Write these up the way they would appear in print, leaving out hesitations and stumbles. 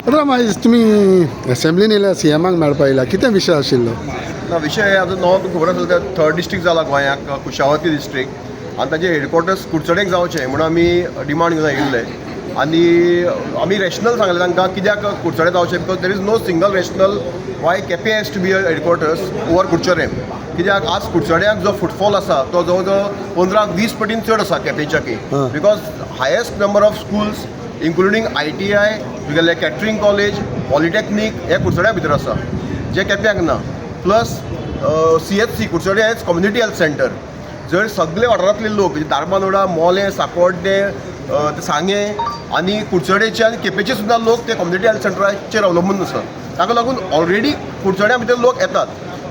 पात्रांव आयज तुमी असेंब्लीन येयल्या सीएमाक मेळपा येयला कितें विशय आशिल्लो? ना विशय आतां नो तुका खबर आसा थर्ड डिस्ट्रिक्ट जाला गोंयाक कुशावती डिस्ट्रिक्ट आनी ताजे हेडक्वॉर्टर्स कुडचडेक जावचे म्हणून आमी डिमांड घेवन आयिल्ले आनी आमी रॅशनल सांगलें तांकां कित्याक कुडचडे जावचे because there is no single rational why Quepem has to be headquarters over Kudchade कित्याक आज कुडचड्याक जो फुटफॉल आसा तो जवळ जवळ 15-20 पटीन चड आसा केपेंच्या की because highest number of schools including ITI तुगेलें कॅटरिंग कॉलेज पॉलिटॅक्नीक हे कुडचड्या भितर आसा जे केप्याक ना plus CHC Kudchade hedge community health centre जर सगळे वाठारांतले लोक दारबांदोडा मोले सांकवाळे सांगे आनी कुडचडेचे आनी केपेचे सुद्दां लोक ते कम्युनिटी हेल्थ सेंटराचेर अवलंबून आसा ताका लागून ऑलरेडी कुडचड्या भितर लोक येतात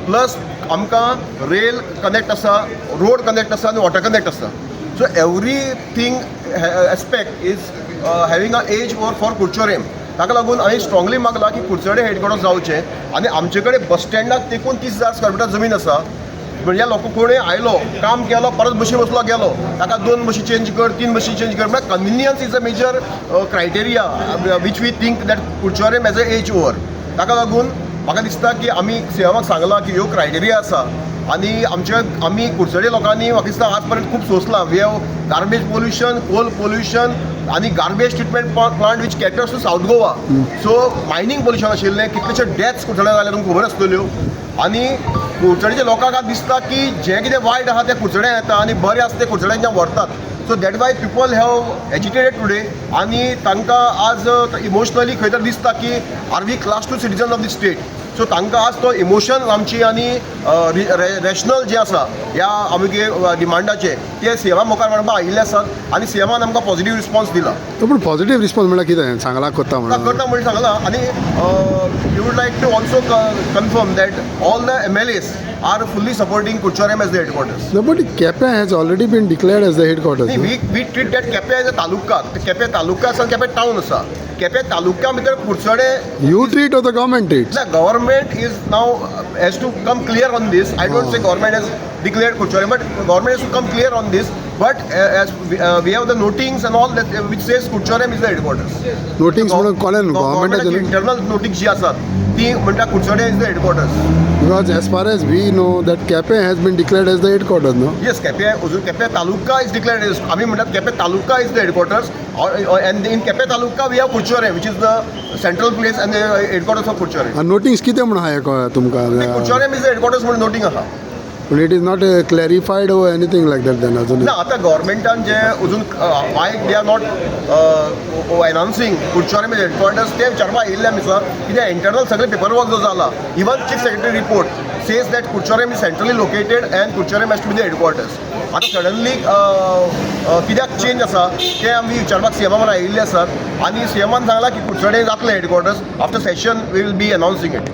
प्लस आमकां रेल कनेक्ट आसा रोड कनेक्ट आसा आनी वॉटर कनेक्ट आसा so everything aspect is having a edge for Curchorem ताका लागून हांवें स्ट्रॉंगली मागला की कुडचडे हेडक्वॉर्टर्स जावचे आनी आमचे कडेन बस स्टँडाक तेकून 30,000 स्क्वेअर मिटर जमीन आसा म्हणजे लोक कोणें आयलो काम केलो परत बशी बसलो गेलो ताका 2 बशी चेंज कर 3 बशी चेंज कर म्हळ्यार convenience is a major criteria which we think that Curchorem as a edge over ताका लागून म्हाका दिसता की आमी सीएमाक सांगलां की ह्यो क्रायटेरिया आसा आनी आमी कुडचडे लोकांनी म्हाका दिसता आज पर्यंत खूब सोंसलां we have garbage pollution coal pollution आनी garbage treatment plant which caters to South Goa so mining pollution आशिल्लें कितलेशे डेथ्स कुडचड्या जाले तुमकां खबर आसतल्यो आनी कुडचड्याच्या लोकांक आज दिसता की जें कितें वायट आहा तें कुडचड्या येता आनी बरें आसा तें कुडचड्यांच्या व्हरतात so that why people have educated today आनी तांकां आज इमोशनली खंय तर दिसता की are we class 2 citizen of the state so तांकां आज तो इमोशन आमची आनी रॅशनल जे आसा ह्या आमगे डिमांडाचे ते सीएमा मुखार मांडपाक आयिल्ले आसात आनी सीएमान आमकां पॉझिटीव रिस्पॉन्स दिला पूण पॉझिटीव रिस्पॉन्स म्हळ्यार कितें सांगलां करता म्हणून सांगलां आनी you would like to also confirm that all the MLAs are fully supporting Curchorem as the headquarters No, but Kepe has already been declared as the headquarters. we treat that Quepem as a taluka Quepem taluka आसा Quepem town आसा केपें तालुक्या भितर Kudchade You treat or the government treats? The government is now has to come clear on this. I don't say government has declared Kuchore, but government has to come clear on this. But as we have the notings and all that which says Kuchorem is the headquarters. Notings म्हणून कोणें government internal notings जी आसात ती म्हणटा Kuchore is the headquarters. Because as far as we know that Kepe has been declared as the headquarters, no? Yes, Kepe Taluka is declared as आम्ही म्हणतात Kepe Taluka is the headquarters. And in Kepe Taluka we have Kuchore, which is the central place and the headquarters of Kuchore. And notings कितें म्हणून आहा तुमकां? Kuchorem is the headquarters म्हणून noting आहा. But it is not clarified or anything like that then अजून. ना आता गव्हर्मेंटान जे अजून वाय दे आर नॉट एनाउन्सिंग कुडचोरेम हेडक्वॉर्टर्स ते विचारपा येयल्ले आमी सर कित्याक इंटरनल सगळे पेपर वर्क जो जाला even chief secretary report says that Curchorem is centrally located and Curchorem has to be the headquarters आता सडनली कित्याक चेंज आसा ते आमी विचारपाक सीएमा म्हण आयिल्ले आसात आनी सीएमान सांगला की कुडचडे जातले headquarters after session we will be announcing it